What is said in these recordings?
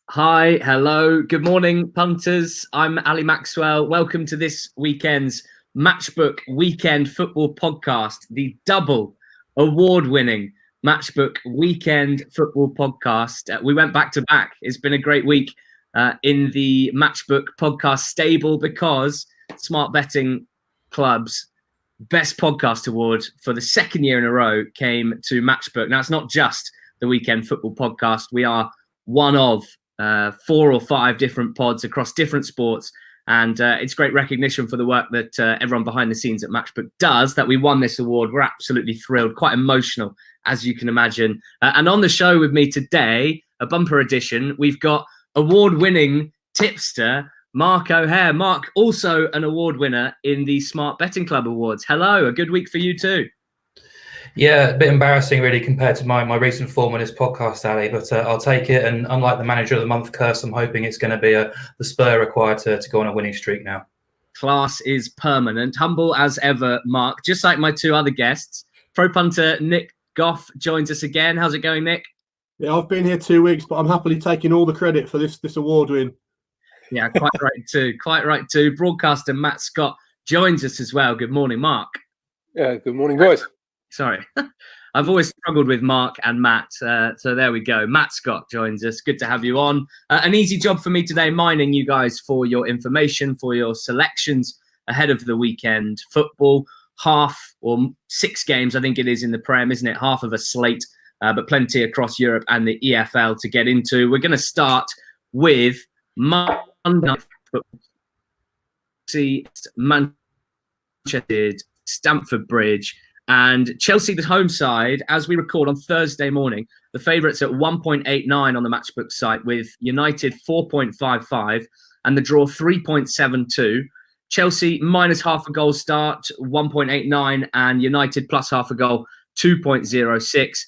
Hi, hello, good morning, punters. I'm Ali Maxwell. Welcome to this weekend's Matchbook Weekend Football Podcast, the double award-winning Matchbook Weekend Football Podcast. We went back to back. It's been a great week in the Matchbook Podcast stable because Smart Betting Club's Best Podcast Award for the second year in a row came to Matchbook. Now, it's not just the Weekend Football Podcast. We are one of 4 or 5 different pods across different sports, and it's great recognition for the work that everyone behind the scenes at Matchbook does that we won this award. We're absolutely thrilled, quite emotional, as you can imagine. And on the show with me today, a bumper edition, we've got award-winning tipster Mark O'Hare. Mark, also an award winner in the Smart Betting Club Awards. Hello, a good week for you too. Yeah, a bit embarrassing really compared to my recent form on this podcast, Ali, but I'll take it. And unlike the Manager of the Month curse, I'm hoping it's going to be the spur required to go on a winning streak now. Class is permanent. Humble as ever, Mark. Just like my 2 other guests, pro punter Nick Goff joins us again. How's it going, Nick? Yeah, I've been here 2 weeks, but I'm happily taking all the credit for this award win. Yeah, quite right too. Quite right too. Broadcaster Matt Scott joins us as well. Good morning, Mark. Yeah, good morning, boys. Sorry. I've always struggled with Mark and Matt. So there we go. Matt Scott joins us. Good to have you on. An easy job for me today, mining you guys for your information, for your selections ahead of the weekend football. Half or 6 games, I think it is in the Prem, isn't it? Half of a slate, but plenty across Europe and the EFL to get into. We're going to start with Monday Night Football. See Manchester, Stamford Bridge. And Chelsea, the home side, as we record on Thursday morning, the favourites at 1.89 on the Matchbook site, with United 4.55 and the draw 3.72. Chelsea minus half a goal start, 1.89, and United plus half a goal, 2.06.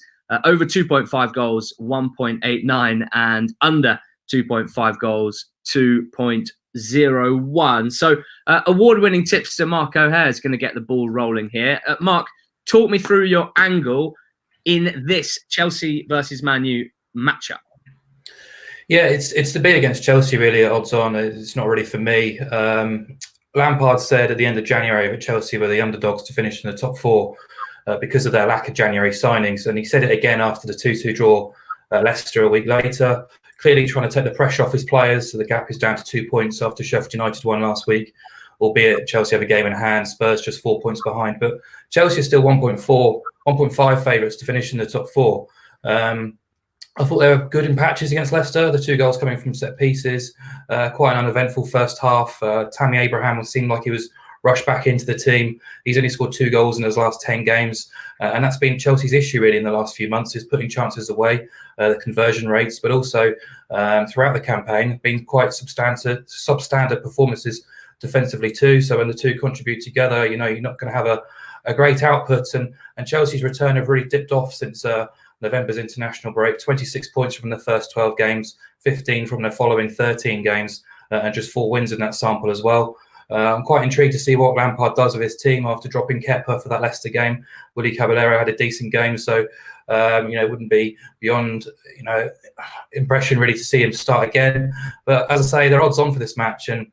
Over 2.5 goals, 1.89, and under 2.5 goals, 2.01. So award-winning tipster Mark O'Hare is going to get the ball rolling here. Mark, talk me through your angle in this Chelsea versus Man U matchup. Yeah, it's the bid against Chelsea really at odds on. It's not really for me. Lampard said at the end of January that Chelsea were the underdogs to finish in the top 4 because of their lack of January signings. And he said it again after the 2-2 draw at Leicester a week later. Clearly trying to take the pressure off his players, so the gap is down to 2 points after Sheffield United won last week, albeit Chelsea have a game in hand, Spurs just 4 points behind. But Chelsea is still 1.5 favourites to finish in the top 4. I thought they were good in patches against Leicester, the 2 goals coming from set pieces, quite an uneventful first half. Tammy Abraham seemed like he was rushed back into the team. He's only scored 2 goals in his last 10 games. And that's been Chelsea's issue really in the last few months, is putting chances away, the conversion rates, but also throughout the campaign, been quite substandard performances defensively too. So when the 2 contribute together, you're not going to have a great output. And Chelsea's return have really dipped off since November's international break. 26 points from the first 12 games, 15 from their following 13 games, and just 4 wins in that sample as well. I'm quite intrigued to see what Lampard does with his team after dropping Kepa for that Leicester game. Willy Caballero had a decent game, so it wouldn't be beyond impression really to see him start again. But as I say, they're odds on for this match, and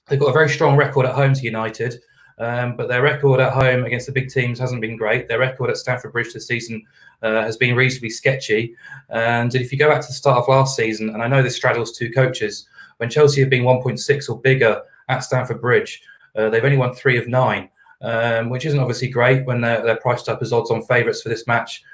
they've got a very strong record at home to United. But their record at home against the big teams hasn't been great. Their record at Stamford Bridge this season has been reasonably sketchy. And if you go back to the start of last season, and I know this straddles 2 coaches, when Chelsea have been 1.6 or bigger at Stamford Bridge, they've only won 3 of 9, which isn't obviously great when they're priced up as odds-on favourites for this match.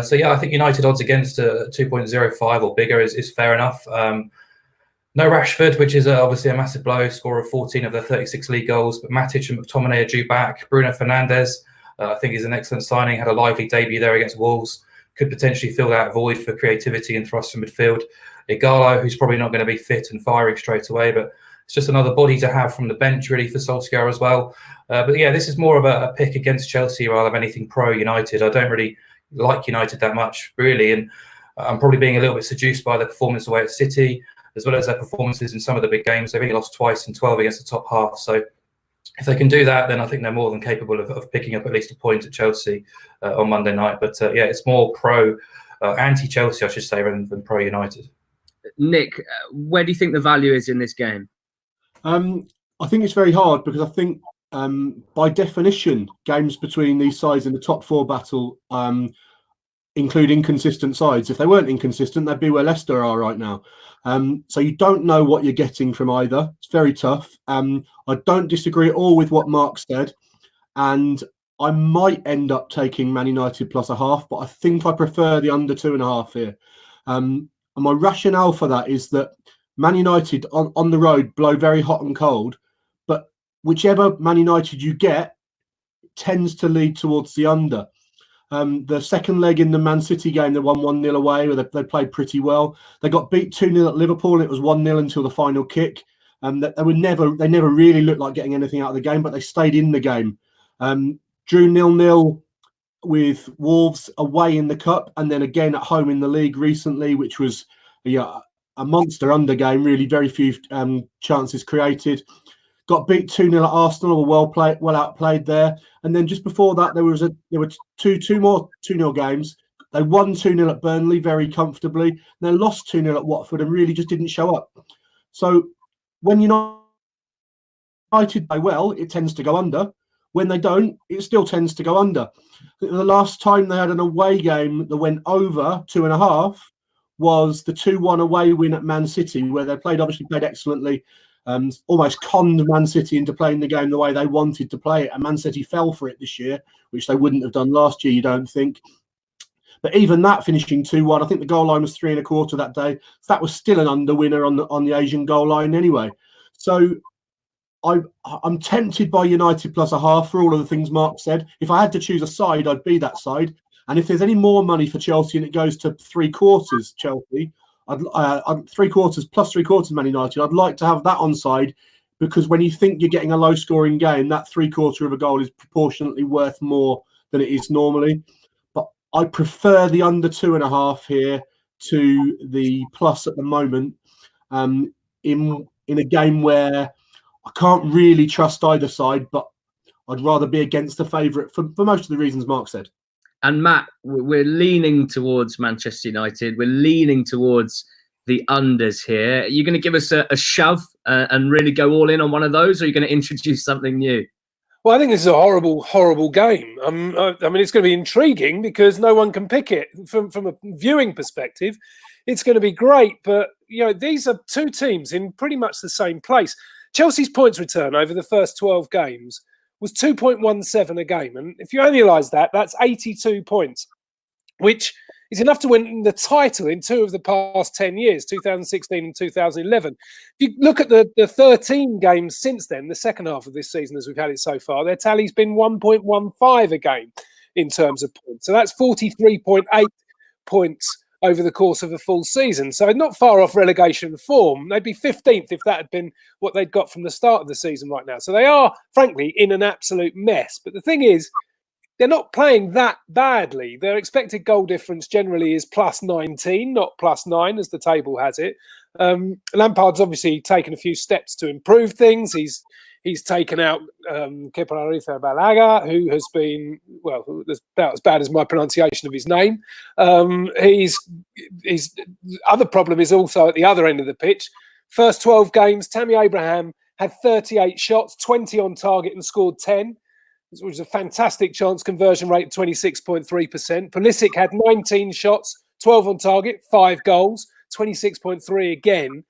So yeah, I think United odds against 2.05 or bigger is fair enough. No Rashford, which is obviously a massive blow, scorer of 14 of their 36 league goals. But Matic and McTominay are due back. Bruno Fernandes, I think, is an excellent signing. Had a lively debut there against Wolves. Could potentially fill that void for creativity and thrust from midfield. Igalo, who's probably not going to be fit and firing straight away, but it's just another body to have from the bench, really, for Solskjaer as well. But yeah, this is more of a pick against Chelsea rather than anything pro-United. I don't really like United that much, really, and I'm probably being a little bit seduced by the performance away at City, as well as their performances in some of the big games. They've only lost twice in 12 against the top half. So if they can do that, then I think they're more than capable of picking up at least a point at Chelsea on Monday night. But yeah, it's more anti-Chelsea, I should say, rather than pro-United. Nick, where do you think the value is in this game? I think it's very hard because I think by definition, games between these sides in the top four battle include inconsistent sides. If they weren't inconsistent, they'd be where Leicester are right now. So you don't know what you're getting from either. It's very tough. I don't disagree at all with what Mark said. And I might end up taking Man United plus a half, but I think I prefer the under 2.5 here. And my rationale for that is that Man United on the road blow very hot and cold, but whichever Man United you get tends to lead towards the under. The second leg in the Man City game, they won 1-0 away, where they played pretty well. They got beat 2-0 at Liverpool, and it was 1-0 until the final kick. They never really looked like getting anything out of the game, but they stayed in the game. Drew 0-0 with Wolves away in the cup, and then again at home in the league recently, which was a monster under game. Really, very few chances created. Got beat 2-0 at Arsenal, well outplayed there. And then just before that, there were two more 2-0 games. They won 2-0 at Burnley very comfortably. And they lost 2-0 at Watford and really just didn't show up. So when United play well, it tends to go under. When they don't, it still tends to go under. The last time they had an away game that went over 2.5 was the 2-1 away win at Man City, where they obviously played excellently. Almost conned Man City into playing the game the way they wanted to play it, and Man City fell for it this year, which they wouldn't have done last year, you don't think. But even that finishing 2-1, I think the goal line was 3.25 that day. So that was still an under winner on the Asian goal line anyway. So I'm tempted by United plus a half for all of the things Mark said. If I had to choose a side, I'd be that side. And if there's any more money for Chelsea and it goes to 3/4 Chelsea, I'd 3/4 plus 3/4 Man United, I'd like to have that on side, because when you think you're getting a low scoring game, that 3/4 of a goal is proportionately worth more than it is normally. But I prefer the under 2.5 here to the plus at the moment, in a game where I can't really trust either side, but I'd rather be against the favourite for most of the reasons Mark said. And Matt, we're leaning towards Manchester United. We're leaning towards the unders here. Are you going to give us a shove and really go all in on one of those, or are you going to introduce something new? Well, I think this is a horrible, horrible game. I mean, it's going to be intriguing because no one can pick it from a viewing perspective. It's going to be great, but these are two teams in pretty much the same place. Chelsea's points return over the first 12 games was 2.17 a game. And if you annualise that, that's 82 points, which is enough to win the title in 2 of the past 10 years, 2016 and 2011. If you look at the 13 games since then, the second half of this season as we've had it so far, their tally's been 1.15 a game in terms of points. So that's 43.8 points over the course of a full season. So not far off relegation form. They'd be 15th if that had been what they'd got from the start of the season right now. So they are, frankly, in an absolute mess. But the thing is, they're not playing that badly. Their expected goal difference generally is plus 19, not plus 9, as the table has it. Lampard's obviously taken a few steps to improve things. He's taken out Kepa Arrizabalaga, who has been, well, about as bad as my pronunciation of his name. His other problem is also at the other end of the pitch. First 12 games, Tammy Abraham had 38 shots, 20 on target and scored 10. Which was a fantastic chance conversion rate of 26.3%. Pulisic had 19 shots, 12 on target, 5 goals, 26.3 again.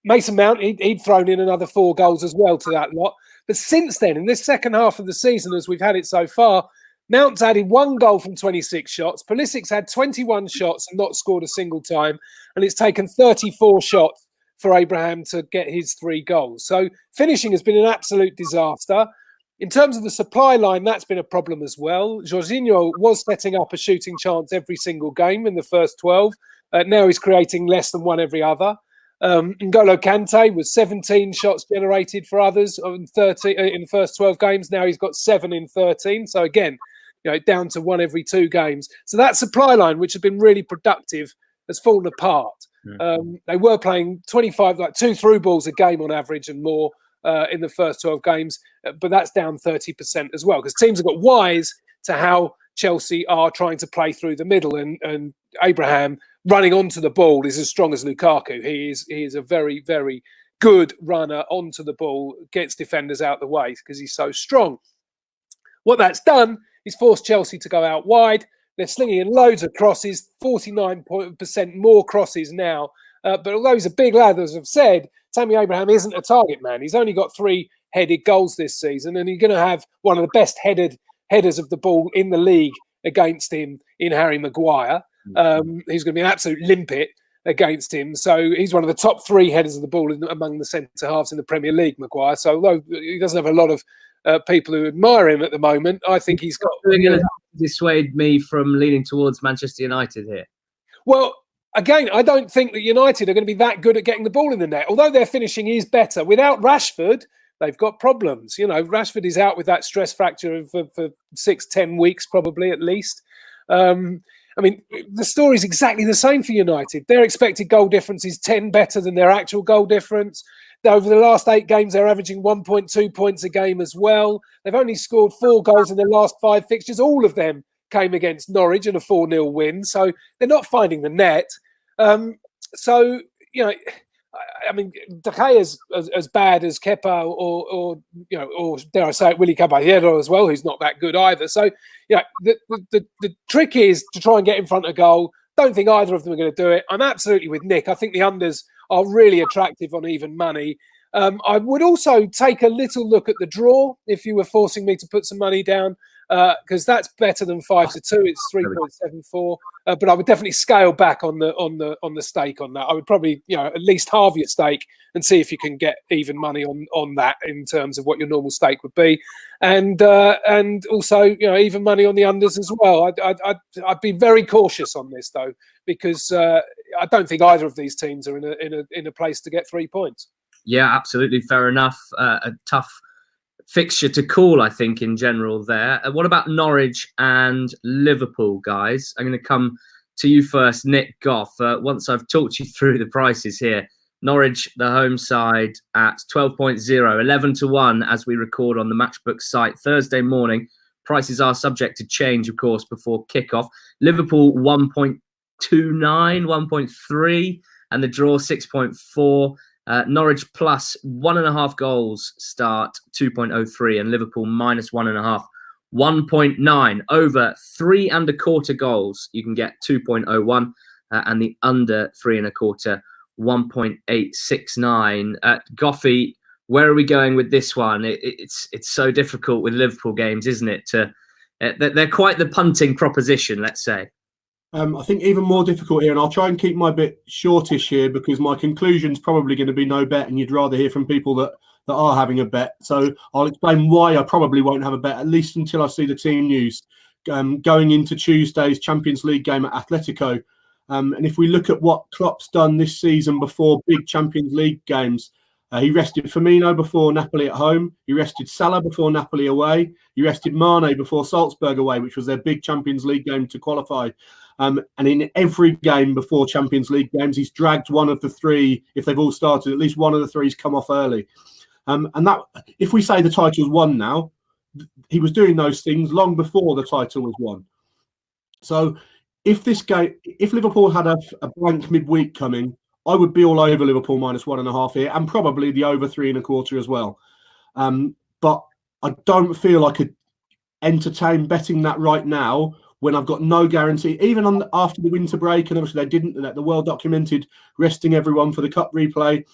Mason Mount, he'd thrown in another 4 goals as well to that lot. But since then, in this second half of the season, as we've had it so far, Mount's added 1 goal from 26 shots. Pulisic's had 21 shots and not scored a single time. And it's taken 34 shots for Abraham to get his 3 goals. So finishing has been an absolute disaster. In terms of the supply line, that's been a problem as well. Jorginho was setting up a shooting chance every single game in the first 12. Now he's creating less than one every other. N'Golo Kante was 17 shots generated for others in the first 12 games. Now he's got 7 in 13. So again, down to 1 every 2 games. So that supply line, which had been really productive, has fallen apart. They were playing 25, 2 through balls a game on average and more in the first 12 games, but that's down 30% as well, because teams have got wise to how Chelsea are trying to play through the middle, and Abraham running onto the ball is as strong as Lukaku. He is a very, very good runner onto the ball, gets defenders out the way because he's so strong. What that's done is forced Chelsea to go out wide. They're slinging in loads of crosses, 49% more crosses now. But although he's a big lad, as I've said, Tammy Abraham isn't a target man. He's only got 3 headed goals this season, and he's going to have one of the best headers of the ball in the league against him in Harry Maguire. He's going to be an absolute limpet against him. So he's one of the top 3 headers of the ball among the centre-halves in the Premier League, Maguire. So although he doesn't have a lot of people who admire him at the moment, I think he's got... You're going to dissuade me from leaning towards Manchester United here. Well, again, I don't think that United are going to be that good at getting the ball in the net. Although their finishing is better, without Rashford, they've got problems. You know, Rashford is out with that stress fracture for 6-10 weeks, probably at least. I mean, the story's exactly the same for United. Their expected goal difference is 10 better than their actual goal difference. Over the last 8 games, they're averaging 1.2 points a game as well. They've only scored 4 goals in their last 5 fixtures. All of them came against Norwich in a 4-0 win. So they're not finding the net. So, you know, I mean, De Gea is as bad as Kepa or dare I say it, Willy Caballero as well, who's not that good either. So, you know, the trick is to try and get in front of goal. Don't think either of them are going to do it. I'm absolutely with Nick. I think the unders are really attractive on even money. I would also take a little look at the draw if you were forcing me to put some money down, because that's better than 5-2. It's 3.74. But I would definitely scale back on the stake on that. I would probably, you know, at least halve your stake and see if you can get even money on that in terms of what your normal stake would be, and also, you know, even money on the unders as well. I'd be very cautious on this though, because I don't think either of these teams are in a place to get 3 points. Yeah, absolutely, fair enough. A tough fixture to call, I think, in general there. What about Norwich and Liverpool, guys? I'm going to come to you first, Nick Goff. Once I've talked you through the prices here, Norwich, the home side, at 12.0, 11-1 as we record on the Matchbook site Thursday morning. Prices are subject to change, of course, before kickoff. Liverpool 1.29, 1.3, and the draw 6.4. Norwich plus 1.5 goals start 2.03, and Liverpool minus 1.5, 1.9. Over 3.25 goals, you can get 2.01, and the under 3.25, 1.869. Goffy, where are we going with this one? It's so difficult with Liverpool games, isn't it? They're quite the punting proposition, let's say. I think even more difficult here, and I'll try and keep my bit shortish here because my conclusion's probably going to be no bet, and you'd rather hear from people that are having a bet. So I'll explain why I probably won't have a bet, at least until I see the team news going into Tuesday's Champions League game at Atletico. And if we look at what Klopp's done this season before big Champions League games, he rested Firmino before Napoli at home. He rested Salah before Napoli away. He rested Mane before Salzburg away, which was their big Champions League game to qualify. And in every game before Champions League games, he's dragged one of the 3. If they've all started, at least one of the 3's come off early. And that, if we say the title's won now, he was doing those things long before the title was won. So if Liverpool had a blank midweek coming, I would be all over Liverpool minus 1.5 here, and probably the over 3.25 as well. But I don't feel I could entertain betting that right now when I've got no guarantee. Even after the winter break, and obviously they didn't, the well documented resting everyone for the cup replay,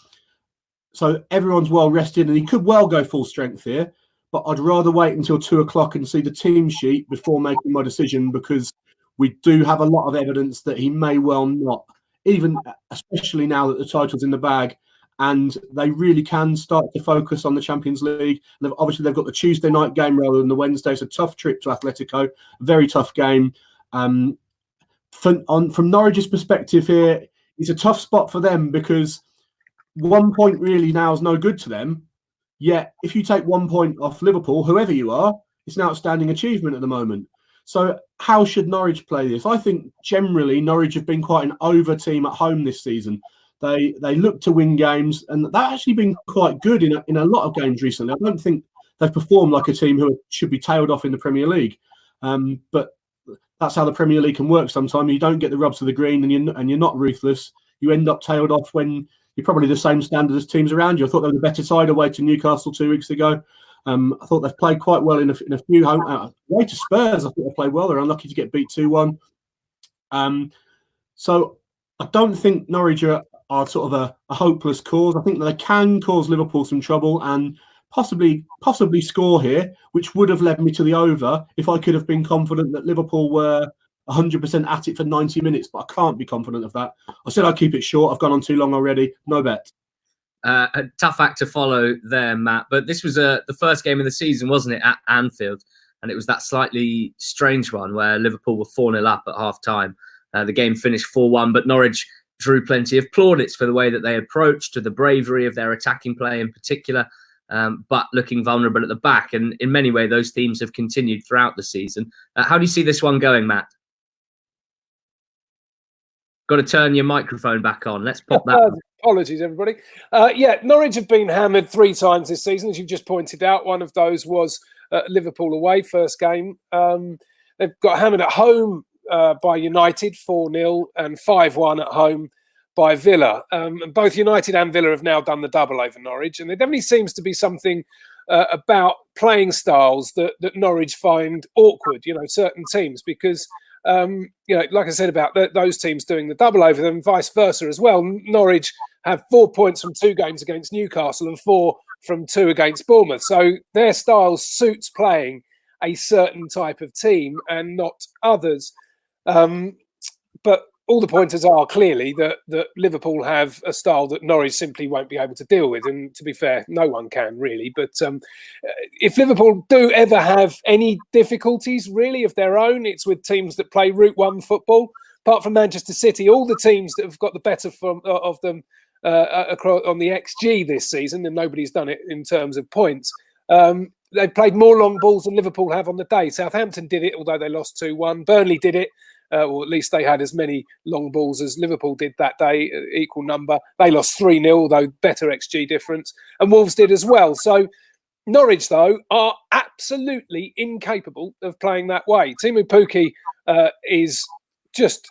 so everyone's well rested, and he could well go full strength here. But I'd rather wait until 2 o'clock and see the team sheet before making my decision, because we do have a lot of evidence that he may well not, even especially now that the title's in the bag, and they really can start to focus on the Champions League. And obviously, they've got the Tuesday night game rather than the Wednesday. It's a tough trip to Atletico, a very tough game. From Norwich's perspective here, it's a tough spot for them because 1 point really now is no good to them. Yet, if you take 1 point off Liverpool, whoever you are, it's an outstanding achievement at the moment. So how should Norwich play this? I think generally Norwich have been quite an over team at home this season. They look to win games, and they've actually been quite good in a lot of games recently. I don't think they've performed like a team who should be tailed off in the Premier League. But that's how the Premier League can work. Sometimes you don't get the rubs of the green, and you're not ruthless. You end up tailed off when you're probably the same standard as teams around you. I thought they were the better side away to Newcastle 2 weeks ago. I thought they've played quite well in a few home away to Spurs. I thought they played well. They're unlucky to get beat 2-1. So I don't think Norwich are sort of a hopeless cause. I think that they can cause Liverpool some trouble and possibly score here, which would have led me to the over if I could have been confident that Liverpool were 100% at it for 90 minutes. But I can't be confident of that. I said I'd keep it short. I've gone on too long already. No bet. A tough act to follow there, Matt. But this was the first game of the season, wasn't it, at Anfield? And it was that slightly strange one where Liverpool were 4-0 up at half-time. The game finished 4-1, but Norwich drew plenty of plaudits for the way that they approached, to the bravery of their attacking play in particular, but looking vulnerable at the back. And in many ways, those themes have continued throughout the season. How do you see this one going, Matt? Got to turn your microphone back on. Let's pop that. Apologies, everybody. Norwich have been hammered 3 times this season, as you've just pointed out. One of those was Liverpool away, first game. They've got hammered at home by United 4-0 and 5-1 at home by Villa. And both United and Villa have now done the double over Norwich. And there definitely seems to be something about playing styles that Norwich find awkward, certain teams, because like I said about those teams doing the double over them, vice versa as well. Norwich have 4 points from 2 games against Newcastle and 4 from 2 against Bournemouth. So their style suits playing a certain type of team and not others. But all the pointers are clearly that Liverpool have a style that Norwich simply won't be able to deal with. And to be fair, no one can really. But if Liverpool do ever have any difficulties really of their own, it's with teams that play Route 1 football. Apart from Manchester City, all the teams that have got the better of them on the XG this season, and nobody's done it in terms of points, they've played more long balls than Liverpool have on the day. Southampton did it, although they lost 2-1. Burnley did it. Or at least they had as many long balls as Liverpool did that day, equal number. They lost 3-0, although better XG difference. And Wolves did as well. So Norwich, though, are absolutely incapable of playing that way. Timu Pukki is just,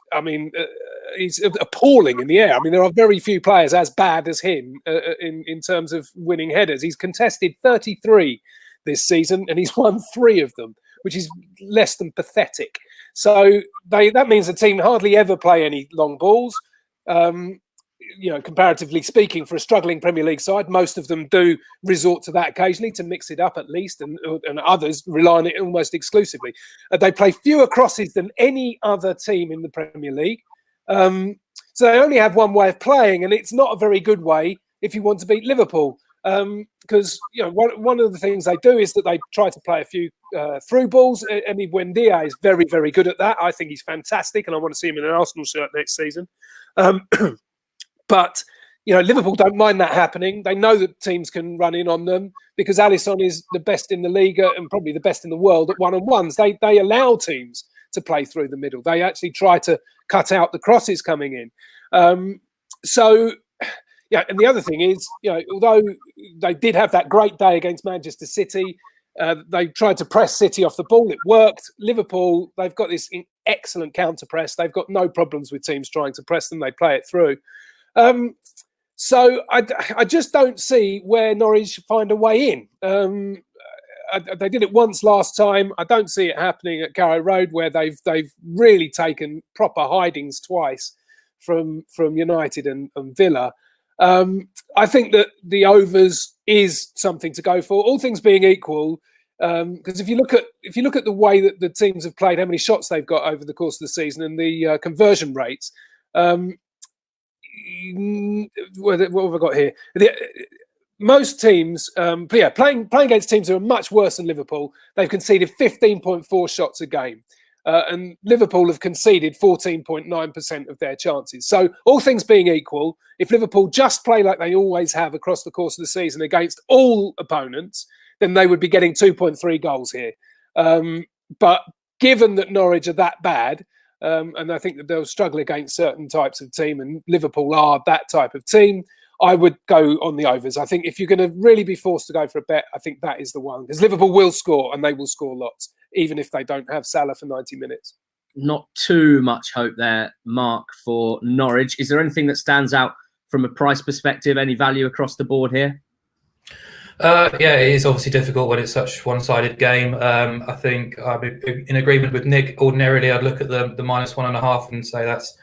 he's appalling in the air. There are very few players as bad as him in terms of winning headers. He's contested 33 this season, and he's won 3 of them, which is less than pathetic. So that means the team hardly ever play any long balls. Comparatively speaking, for a struggling Premier League side, most of them do resort to that occasionally to mix it up at least, and others rely on it almost exclusively. They play fewer crosses than any other team in the Premier League. So they only have one way of playing, and it's not a very good way if you want to beat Liverpool. Because one of the things they do is that they try to play a few through balls. Emi Buendia is very, very good at that. I think he's fantastic, and I want to see him in an Arsenal shirt next season. But Liverpool don't mind that happening. They know that teams can run in on them because Alisson is the best in the league and probably the best in the world at one-on-ones. They allow teams to play through the middle. They actually try to cut out the crosses coming in. Yeah, and the other thing is, although they did have that great day against Manchester City, they tried to press City off the ball. It worked. Liverpool, they've got this excellent counter press. They've got no problems with teams trying to press them. They play it through. So I just don't see where Norwich find a way in. They did it once last time. I don't see it happening at Carrow Road, where they've really taken proper hidings twice from United and Villa. I think that the overs is something to go for, all things being equal. Because if you look at the way that the teams have played, how many shots they've got over the course of the season, and the conversion rates, what have I got here? Most teams, playing against teams who are much worse than Liverpool, they've conceded 15.4 shots a game. And Liverpool have conceded 14.9% of their chances. So all things being equal, if Liverpool just play like they always have across the course of the season against all opponents, then they would be getting 2.3 goals here. But given that Norwich are that bad, and I think that they'll struggle against certain types of team, and Liverpool are that type of team, I would go on the overs. I think if you're going to really be forced to go for a bet, I think that is the one. Because Liverpool will score, and they will score lots, even if they don't have Salah for 90 minutes. not too much hope there, Mark, for Norwich. Is there anything that stands out from a price perspective? Any value across the board here? Yeah, it is obviously difficult when it's such one-sided game. I think I'm in agreement with Nick. Ordinarily, I'd look at the -1.5 and say that's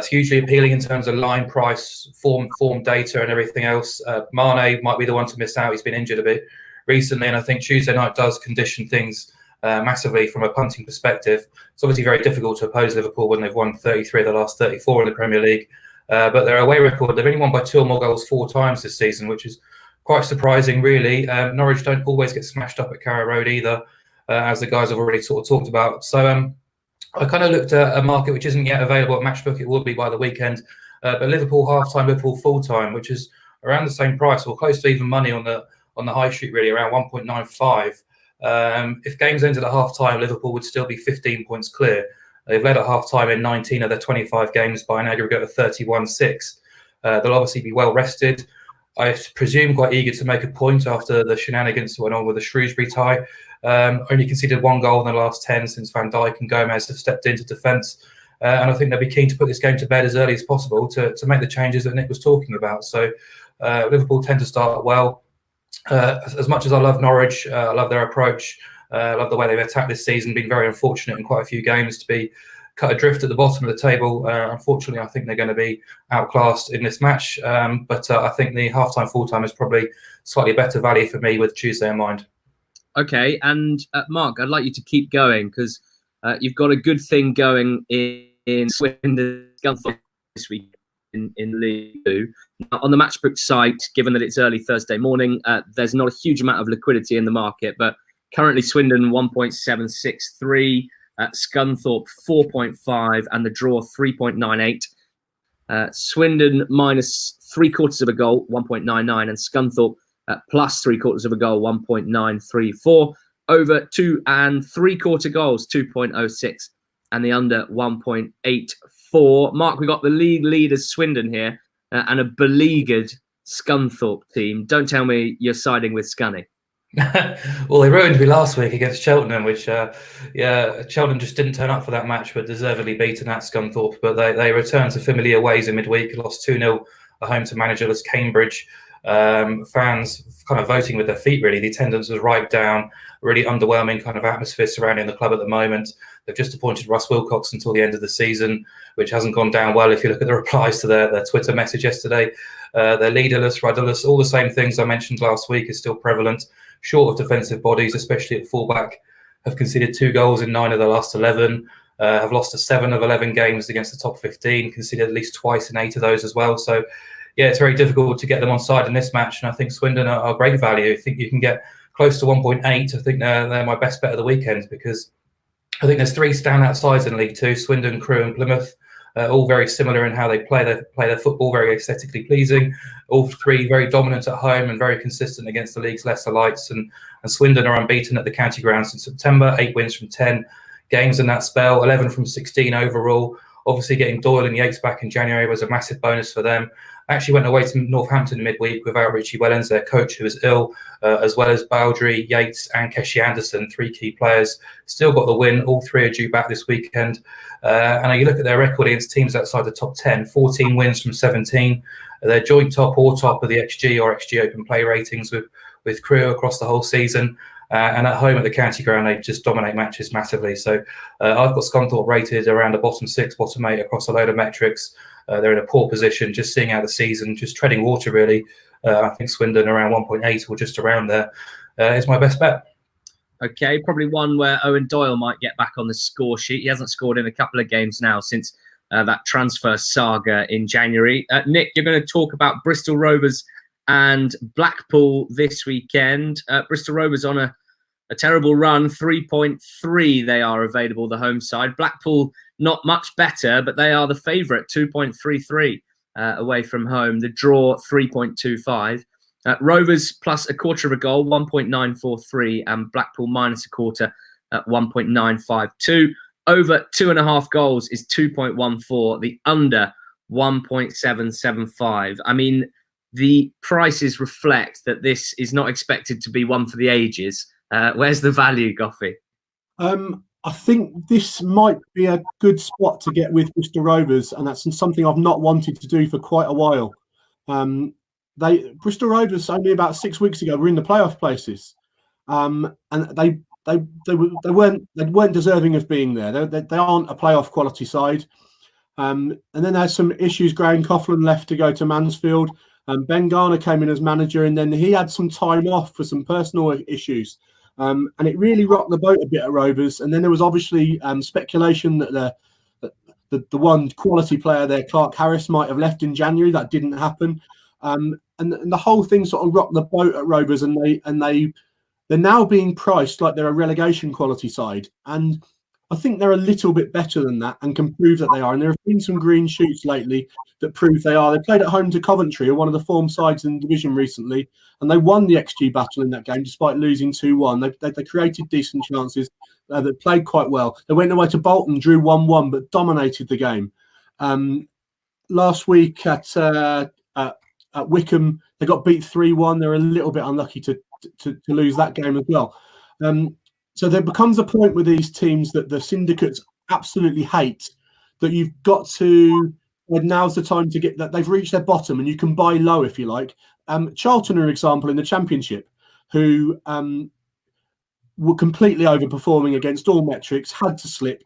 hugely appealing in terms of line price, form data, and everything else. Mane might be the one to miss out. He's been injured a bit recently, and I think Tuesday night does condition things massively from a punting perspective. It's obviously very difficult to oppose Liverpool when they've won 33 of the last 34 in the Premier League. But their away record, they've only won by 2 or more goals 4 times this season, which is quite surprising, really. Norwich don't always get smashed up at Carrow Road either, as the guys have already sort of talked about. So I kind of looked at a market which isn't yet available at Matchbook. It will be by the weekend. But Liverpool half-time, Liverpool full-time, which is around the same price or close to even money on the high street, really, around 1.95. If games ended at half-time, Liverpool would still be 15 points clear. They've led at half-time in 19 of their 25 games by an aggregate of 31-6. They'll obviously be well rested. I presume quite eager to make a point after the shenanigans that went on with the Shrewsbury tie. Only conceded 1 goal in the last 10 since Van Dijk and Gomez have stepped into defence. And I think they'll be keen to put this game to bed as early as possible to make the changes that Nick was talking about. So Liverpool tend to start well. As much as I love Norwich, I love their approach, I love the way they've attacked this season, been very unfortunate in quite a few games to be cut adrift at the bottom of the table. Unfortunately, I think they're going to be outclassed in this match. But I think the half-time, full-time is probably slightly better value for me with Tuesday in mind. Okay, and Mark, I'd like you to keep going because you've got a good thing going in Swindon, Scunthorpe this week in League 2. Now, on the Matchbook site, given that it's early Thursday morning, there's not a huge amount of liquidity in the market, but currently Swindon 1.763, Scunthorpe 4.5, and the draw 3.98. Swindon minus 3/4 of a goal, 1.99, and Scunthorpe plus 3/4 of a goal, 1.934. Over 2 3/4 goals, 2.06, and the under 1.84. Mark, we got the league leaders Swindon here and a beleaguered Scunthorpe team. Don't tell me you're siding with Scunny. Well, they ruined me last week against Cheltenham, which, Cheltenham just didn't turn up for that match, but deservedly beaten at Scunthorpe. But they returned to familiar ways in midweek, lost 2-0 at home to managerless Cambridge. Fans kind of voting with their feet, really. The attendance was right down, really underwhelming kind of atmosphere surrounding the club at the moment. They've just appointed Russ Wilcox until the end of the season, which hasn't gone down well if you look at the replies to their Twitter message yesterday. They're leaderless, rudderless, all the same things I mentioned last week is still prevalent. Short of defensive bodies, especially at fullback, have conceded 2 goals in 9 of the last 11, have lost to 7 of 11 games against the top 15, conceded at least twice in 8 of those as well. So, yeah, it's very difficult to get them on side in this match, and I think Swindon are great value. I think you can get close to 1.8. I think they're my best bet of the weekend because I think there's 3 standout sides in League 2, Swindon, Crewe and Plymouth. All very similar in how they play their football, very aesthetically pleasing. All 3 very dominant at home and very consistent against the league's lesser lights. And Swindon are unbeaten at the county ground since September, 8 wins from 10 games in that spell, 11 from 16 overall. Obviously, getting Doyle and Yates back in January was a massive bonus for them. I actually went away to Northampton midweek without Richie Wellens, their coach, who was ill, as well as Bowdry, Yates and Keshi Anderson, 3 key players. Still got the win. All 3 are due back this weekend. And you look at their record against teams outside the top 10, 14 wins from 17. They're joint top or top of the XG or XG open play ratings with Crewe across the whole season. And at home at the county ground, they just dominate matches massively. So I've got Scunthorpe rated around the bottom 6, bottom 8 across a load of metrics. They're in a poor position, just seeing out the season, just treading water, really. I think Swindon around 1.8 or just around there is my best bet. Okay, probably one where Owen Doyle might get back on the score sheet. He hasn't scored in a couple of games now since that transfer saga in January. Nick, you're going to talk about Bristol Rovers and Blackpool this weekend. Bristol Rovers on a terrible run, 3.3 they are available, the home side. Blackpool not much better, but they are the favourite, 2.33 away from home. The draw, 3.25. Rovers plus 1/4 of a goal, 1.943, and Blackpool minus 1/4 at 1.952. Over 2.5 goals is 2.14. The under 1.775. I mean, the prices reflect that this is not expected to be one for the ages. Where's the value, Goffy? I think this might be a good spot to get with Bristol Rovers, and that's something I've not wanted to do for quite a while. Bristol Rovers only about 6 weeks ago were in the playoff places, and they weren't deserving of being there. They aren't a playoff quality side. And then there's some issues. Graham Coughlin left to go to Mansfield. Ben Garner came in as manager, and then he had some time off for some personal issues. And it really rocked the boat a bit at Rovers. And then there was obviously speculation that the one quality player there, Clark Harris, might have left in January. That didn't happen. And the whole thing sort of rocked the boat at Rovers, and they're now being priced like they're a relegation quality side. And I think they're a little bit better than that and can prove that they are. And there have been some green shoots lately that prove they are. They played at home to Coventry, one of the form sides in the division recently, and they won the XG battle in that game despite losing 2-1. They created decent chances. They played quite well. They went away to Bolton, drew 1-1, but dominated the game. Last week at Wickham, they got beat 3-1. They're a little bit unlucky to lose that game as well. So there becomes a point with these teams that the syndicates absolutely hate, that you've got to, well, now's the time to get that. They've reached their bottom and you can buy low if you like. Charlton are an example in the Championship, who were completely overperforming against all metrics,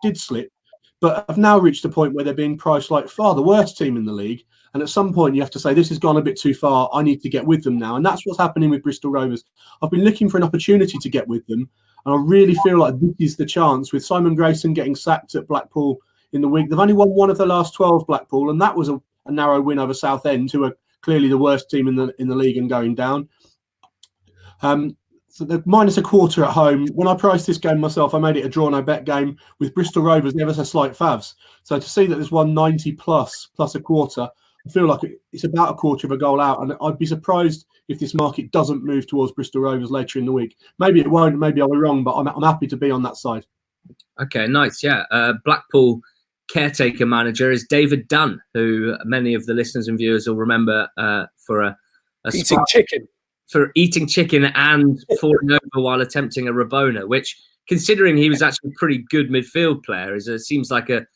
did slip, but have now reached a point where they're being priced like far the worst team in the league. And at some point you have to say, this has gone a bit too far. I need to get with them now. And that's what's happening with Bristol Rovers. I've been looking for an opportunity to get with them. And I really feel like this is the chance, with Simon Grayson getting sacked at Blackpool in the week. They've only won one of the last 12, Blackpool, and that was a narrow win over Southend, who are clearly the worst team in the league and going down. So they're minus a quarter at home. When I priced this game myself, I made it a draw no bet game with Bristol Rovers ever so slight favs. So to see that there's 190 plus a quarter, I feel like it's about a quarter of a goal out, and I'd be surprised if this market doesn't move towards Bristol Rovers later in the week. Maybe it won't, maybe I'll be wrong, but I'm happy to be on that side. Okay, nice. Yeah, Blackpool caretaker manager is David Dunn, who many of the listeners and viewers will remember for eating chicken and falling over while attempting a Rabona, which, considering he was actually a pretty good midfield player, seems like a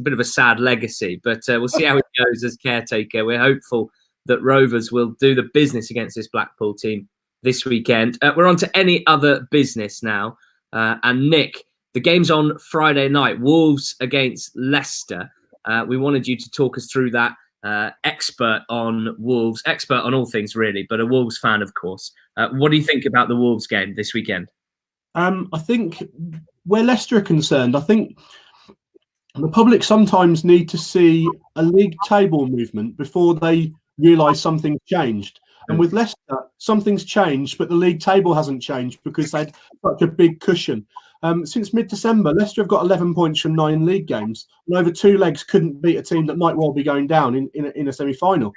bit of a sad legacy. But we'll see how it goes as caretaker. We're hopeful that Rovers will do the business against this Blackpool team this weekend. We're on to any other business now. And Nick, the game's on Friday night, Wolves against Leicester. We wanted you to talk us through that. Expert on Wolves, expert on all things really, but a Wolves fan, of course. What do you think about the Wolves game this weekend? I think where Leicester are concerned, I think the public sometimes need to see a league table movement before they realise something's changed. And with Leicester, something's changed, but the league table hasn't changed because they'd such a big cushion. Since mid-December, Leicester have got 11 points from 9 league games, and over 2 legs couldn't beat a team that might well be going down in a semi-final.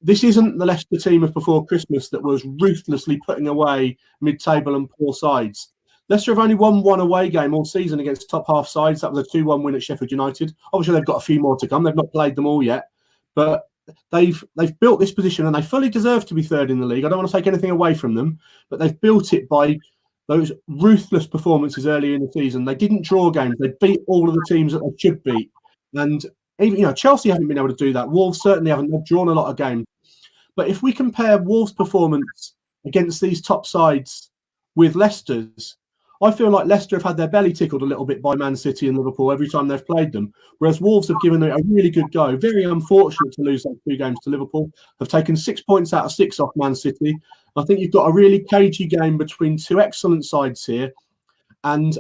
This isn't the Leicester team of before Christmas that was ruthlessly putting away mid-table and poor sides. Leicester have only won 1 away game all season against top half sides. That was a 2-1 win at Sheffield United. Obviously, they've got a few more to come. They've not played them all yet, but they've built this position, and they fully deserve to be third in the league. I don't want to take anything away from them, but they've built it by those ruthless performances early in the season. They didn't draw games. They beat all of the teams that they should beat. And even, Chelsea haven't been able to do that. Wolves certainly haven't. They've drawn a lot of games. But if we compare Wolves' performance against these top sides with Leicester's, I feel like Leicester have had their belly tickled a little bit by Man City and Liverpool every time they've played them, whereas Wolves have given it a really good go. Very unfortunate to lose those 2 games to Liverpool. Have taken 6 points out of 6 off Man City. I think you've got a really cagey game between 2 excellent sides here, and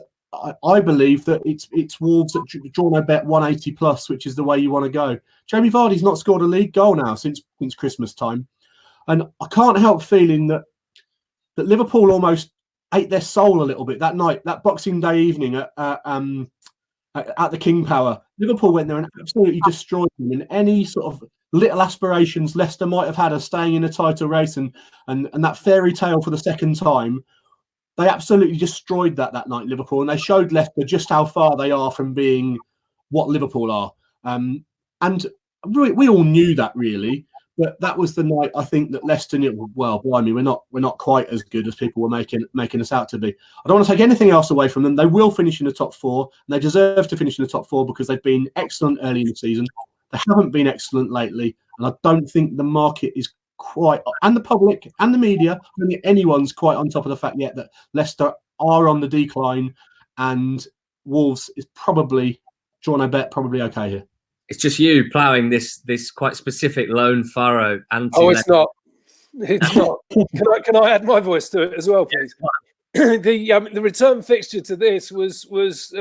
I believe that it's Wolves at draw no bet 180 plus, which is the way you want to go. Jamie Vardy's not scored a league goal now since Christmas time, and I can't help feeling that Liverpool almost ate their soul a little bit that night, that Boxing Day evening at the King Power. Liverpool went there and absolutely destroyed them. In any sort of little aspirations Leicester might have had of staying in a title race and that fairy tale for the second time, they absolutely destroyed that night, Liverpool, and they showed Leicester just how far they are from being what Liverpool are. And we all knew that, really. But that was the night I think that Leicester knew, well, blimey, we're not quite as good as people were making us out to be. I don't want to take anything else away from them. They will finish in the top four, and they deserve to finish in the top four because they've been excellent early in the season. They haven't been excellent lately, and I don't think the market is quite, and the public and the media, I don't think anyone's quite on top of the fact yet that Leicester are on the decline, and Wolves is probably, John, I bet, probably okay here. It's just you ploughing this quite specific lone furrow. Oh, it's not. It's not. Can I add my voice to it as well, please? The return fixture to this was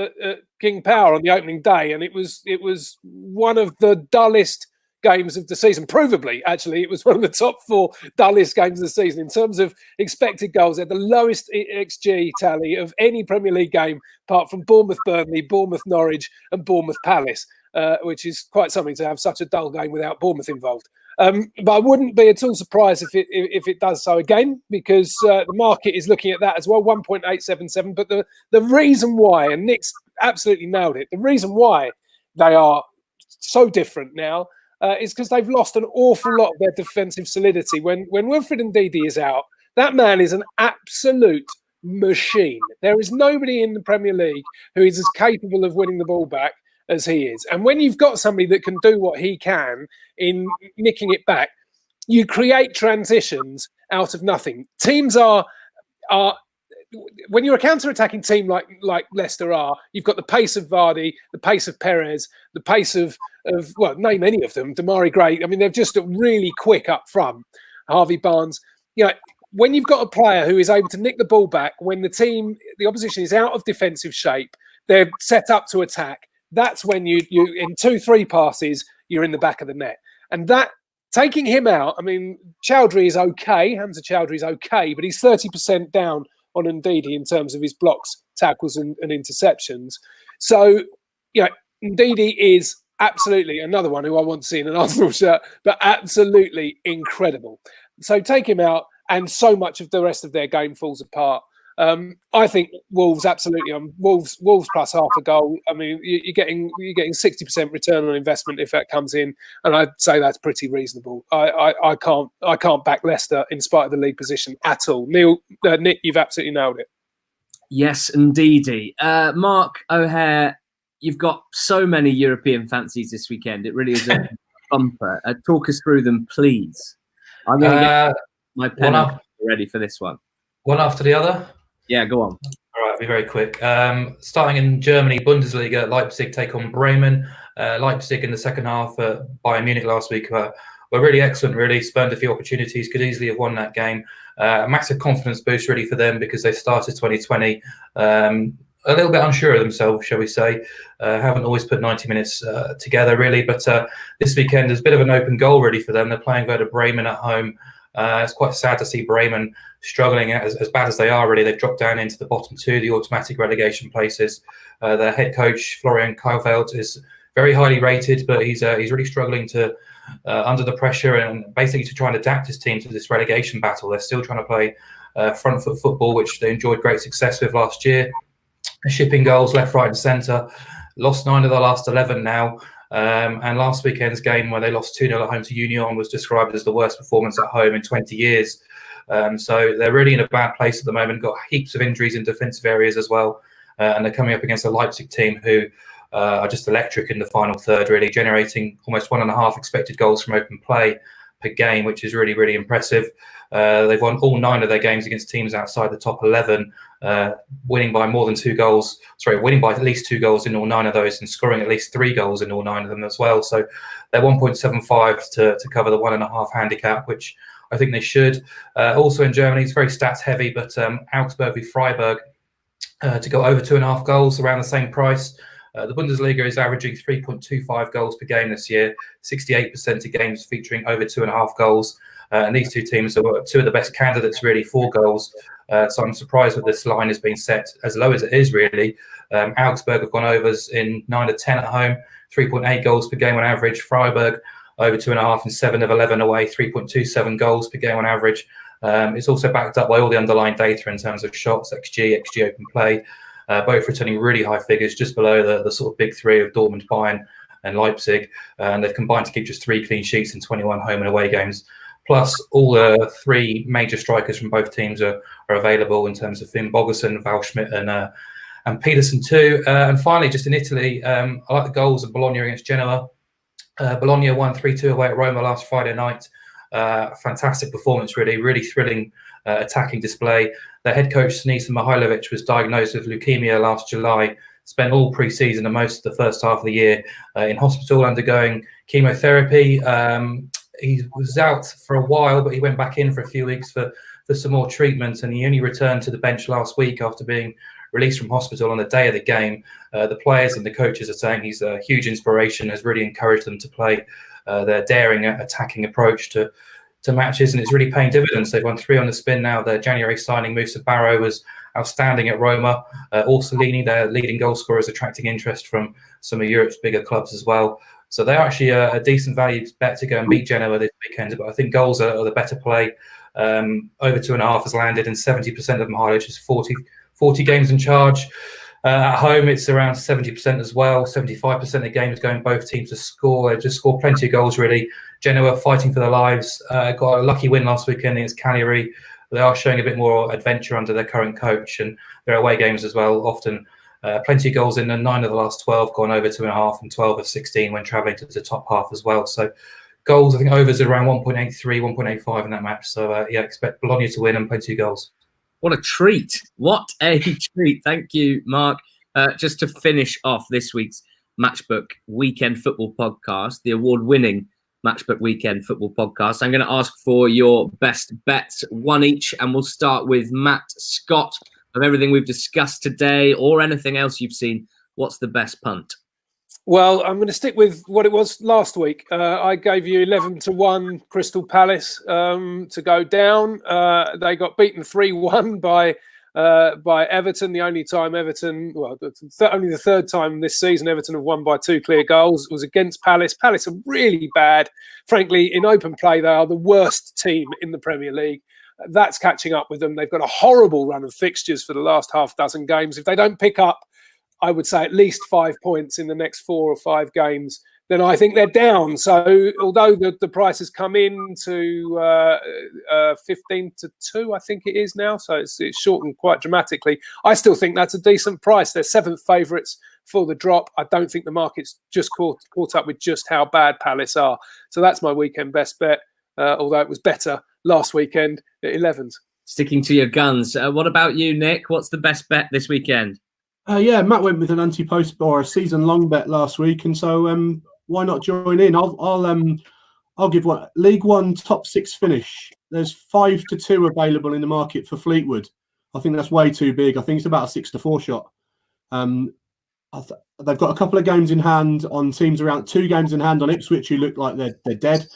King Power on the opening day, and it was one of the dullest games of the season. Provably, actually, it was one of the top four dullest games of the season in terms of expected goals. They had the lowest XG tally of any Premier League game, apart from Bournemouth, Burnley, Bournemouth, Norwich, and Bournemouth Palace. Which is quite something to have such a dull game without Bournemouth involved. But I wouldn't be at all surprised if it does so again, because the market is looking at that as well, 1.877. But the reason why, and Nick's absolutely nailed it, the reason why they are so different now is because they've lost an awful lot of their defensive solidity. When Wilfred Ndidi is out, that man is an absolute machine. There is nobody in the Premier League who is as capable of winning the ball back as he is. And when you've got somebody that can do what he can in nicking it back, you create transitions out of nothing. Teams are when you're a counter-attacking team like Leicester are, you've got the pace of Vardy, the pace of Perez, the pace of well, name any of them, Damari Gray. I mean, they're just really quick up front. Harvey Barnes. You know, when you've got a player who is able to nick the ball back when the opposition is out of defensive shape, they're set up to attack. That's when you in 2-3 passes, you're in the back of the net. And that, taking him out, I mean, Chowdhury is okay. Hamza Chowdhury is okay, but he's 30% down on Ndidi in terms of his blocks, tackles, and interceptions. So, you know, Ndidi is absolutely another one who I want to see in an Arsenal shirt, but absolutely incredible. So take him out, and so much of the rest of their game falls apart. I think Wolves absolutely on Wolves plus half a goal. I mean, you're getting 60% return on investment if that comes in, and I'd say that's pretty reasonable. I can't back Leicester in spite of the league position at all. Nick, you've absolutely nailed it. Yes, indeedy. Mark O'Hare, you've got so many European fancies this weekend. It really is a bumper. Talk us through them, please. I'm going to get my pen ready for this one. One after the other? Yeah, go on. All right, I'll be very quick. Starting in Germany, Bundesliga, Leipzig take on Bremen. Leipzig in the second half, Bayern Munich last week were really excellent, really spurned a few opportunities, could easily have won that game. A massive confidence boost really for them because they started 2020 a little bit unsure of themselves, shall we say. Haven't always put 90 minutes together, really. But this weekend is a bit of an open goal, really, for them. They're playing Werder Bremen at home. It's quite sad to see Bremen struggling as bad as they are, really. They've dropped down into the bottom two, the automatic relegation places. Their head coach, Florian Kaufeld, is very highly rated, but he's really struggling to under the pressure and basically to try and adapt his team to this relegation battle. They're still trying to play front foot football, which they enjoyed great success with last year. Shipping goals left, right and centre. Lost 9 of the last 11 now. And last weekend's game where they lost 2-0 at home to Union was described as the worst performance at home in 20 years. So they're really in a bad place at the moment, got heaps of injuries in defensive areas as well. And they're coming up against a Leipzig team who are just electric in the final third, really, generating almost 1.5 expected goals from open play per game, which is really, really impressive. They've won all 9 of their games against teams outside the top 11, winning by more than 2 goals. Sorry, winning by at least 2 goals in all 9 of those and scoring at least 3 goals in all 9 of them as well. So they're 1.75 to cover the 1.5 handicap, which I think they should. Also in Germany, it's very stats heavy, but Augsburg v Freiburg to go over 2.5 goals, around the same price. The Bundesliga is averaging 3.25 goals per game this year, 68% of games featuring over 2.5 goals. And these 2 teams are 2 of the best candidates, really, for goals. So I'm surprised that this line has been set as low as it is, really. Augsburg have gone overs in 9 of 10 at home, 3.8 goals per game on average. Freiburg over 2.5 and 7 of 11 away, 3.27 goals per game on average. It's also backed up by all the underlying data in terms of shots, XG open play, both returning really high figures, just below the sort of big 3 of Dortmund, Bayern, and Leipzig, and they've combined to keep just 3 clean sheets in 21 home and away games. Plus, all the 3 major strikers from both teams are available in terms of Finn Bogerson, Val Schmidt, and Peterson too. And finally, just in Italy, I like the goals of Bologna against Genoa. Bologna won 3-2 away at Roma last Friday night. Fantastic performance, really thrilling attacking display. Their head coach, Sinisa Mihailovic, was diagnosed with leukemia last July, spent all pre-season and most of the first half of the year in hospital undergoing chemotherapy. He was out for a while, but he went back in for a few weeks for some more treatment, and he only returned to the bench last week after being released from hospital on the day of the game. The players and the coaches are saying he's a huge inspiration, has really encouraged them to play their daring attacking approach to matches, and it's really paying dividends. They've won 3 on the spin now. Their January signing, Musa Barrow, was outstanding at Roma. Orsolini, their leading goal scorer, is attracting interest from some of Europe's bigger clubs as well. So they're actually a decent value bet to go and beat Genoa this weekend. But I think goals are the better play. Over 2.5 has landed, and 70% of mileage is 40 games in charge. At home, it's around 70% as well. 75% of games going both teams to score. They just score plenty of goals, really. Genoa fighting for their lives. Got a lucky win last weekend against Cagliari. They are showing a bit more adventure under their current coach, and their away games as well. Often plenty of goals in, and 9 of the last 12 gone over 2.5, and 12 of 16 when travelling to the top half as well. So goals, I think overs are around 1.83, 1.85 in that match. So expect Bologna to win and plenty of goals. What a treat. What a treat. Thank you, Mark. Just to finish off this week's Matchbook Weekend Football Podcast, the award-winning Matchbook Weekend Football Podcast, I'm going to ask for your best bets, 1 each, and we'll start with Matt Scott. Of everything we've discussed today or anything else you've seen, what's the best punt? Well, I'm going to stick with what it was last week. I gave you 11-1 Crystal Palace to go down. They got beaten 3-1 by Everton. The only time Everton, only the 3rd time this season Everton have won by 2 clear goals was against Palace. Palace are really bad. Frankly, in open play, they are the worst team in the Premier League. That's catching up with them. They've got a horrible run of fixtures for the last half dozen games. If they don't pick up, I would say, at least 5 points in the next 4 or 5 games, then I think they're down. So although the price has come in to 15-2, I think it is now, so it's shortened quite dramatically, I still think that's a decent price. They're 7th favourites for the drop. I don't think the market's just caught up with just how bad Palace are. So that's my weekend best bet, although it was better last weekend at 11s. Sticking to your guns. What about you, Nick? What's the best bet this weekend? Matt went with an anti-post or a season-long bet last week, and so why not join in? I'll give one. League One top 6 finish. There's 5-2 available in the market for Fleetwood. I think that's way too big. I think it's about a 6-4 shot. They've got a couple of games in hand on teams around 2 games in hand on Ipswich, who look like they're dead.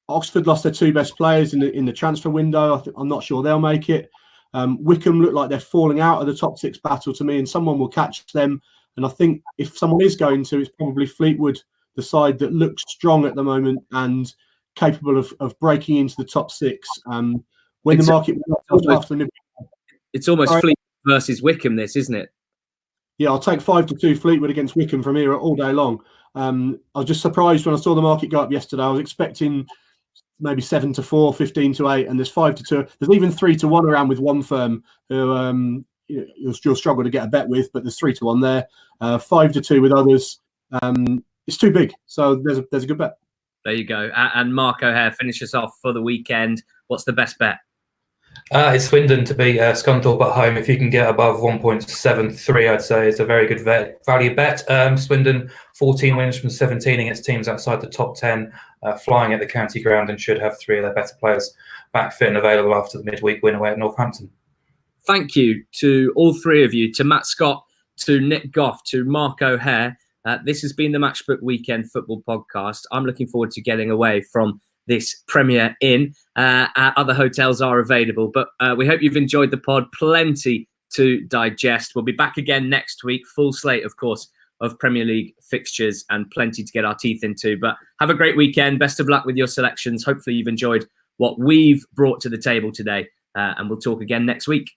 Oxford lost their 2 best players in the transfer window. I'm not sure they'll make it. Wickham look like they're falling out of the top 6 battle to me, and someone will catch them. And I think if someone is going to, it's probably Fleetwood, the side that looks strong at the moment and capable of breaking into the top 6. It's almost Fleetwood versus Wickham, this, isn't it? Yeah, I'll take 5-2 Fleetwood against Wickham from here all day long. I was just surprised when I saw the market go up yesterday. I was expecting maybe 7-4, 15-8, and there's 5-2. There's even 3-1 around with one firm who you'll struggle to get a bet with, but there's 3-1 there. 5-2 with others. It's too big, so there's a good bet. There you go. And Mark O'Hare, finish us off for the weekend. What's the best bet? It's Swindon to beat Scunthorpe at home. If you can get above 1.73, I'd say it's a very good value bet. Swindon, 14 wins from 17 against teams outside the top 10, flying at the county ground, and should have 3 of their better players back fit and available after the midweek win away at Northampton. Thank you to all 3 of you, to Matt Scott, to Nick Goff, to Mark O'Hare. This has been the Matchbook Weekend Football Podcast. I'm looking forward to getting away from this Premier Inn. Other hotels are available, but we hope you've enjoyed the pod. Plenty to digest. We'll be back again next week. Full slate, of course, of Premier League fixtures and plenty to get our teeth into. But have a great weekend. Best of luck with your selections. Hopefully you've enjoyed what we've brought to the table today, and we'll talk again next week.